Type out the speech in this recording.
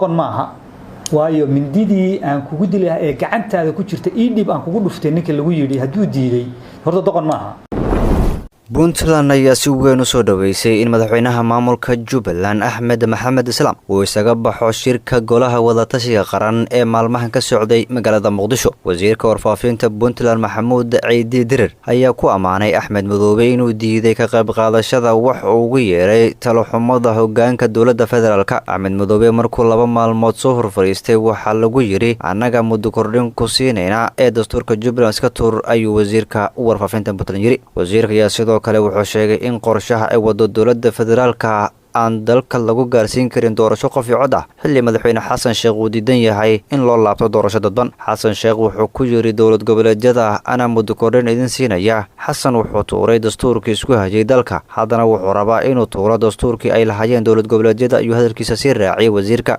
qon maaha waayo mindidii aan kugu dilay ee gacantaada ku jirta idib aan kugu dhuftay ninka lagu yiri haduu diiday horta doqon maaha. Puntland ayaa si weyn u soo dhaweysay in madaxweynaha maamulka Jubbaland Axmed Maxamed Islaam uu isaga baxo shirka golaha wadatashiga qaran ee maalmahan ka socday magaalada Muqdisho. Wasiirka warfaafinta Puntland Maxamuud Ciidi Dirir ayaa ku amaanay Axmed Madoobe inuu diiday ka qayb qaadashada wax uu ugu yeeray talo xumada hoggaanka dowladda federaalka. Axmed Madoobe markuu 2 maalmood soo horfariistay waxa lagu yiri anaga muddo kordhin ku siinayna ee dastuurka Jubbaland iska tuur ayuu wasiirka warfaafinta Puntland yiri. Wasiirka ayaa sidoo kale wuxuu sheegay in qorshaha ay wado dowladda federaalka aan dalka lagu gaarsiin karin doorasho qof iyo cod ah xilli madaxweyne Xasan Sheekh uu diidan yahay in loo laabto doorasho dadban. Xasan Sheekh wuxuu ku yiri dowlad goboleedyada ana muddo kordhin idin siinaya. Xasan wuxuu tuuray dastuurkii isku hayay dalka haddana wuxuu rabaa inuu tuuro dastuurkii ay lahaayeen dowlad goboleedyada iyo hadalkiisa si raaciyay wasiirka.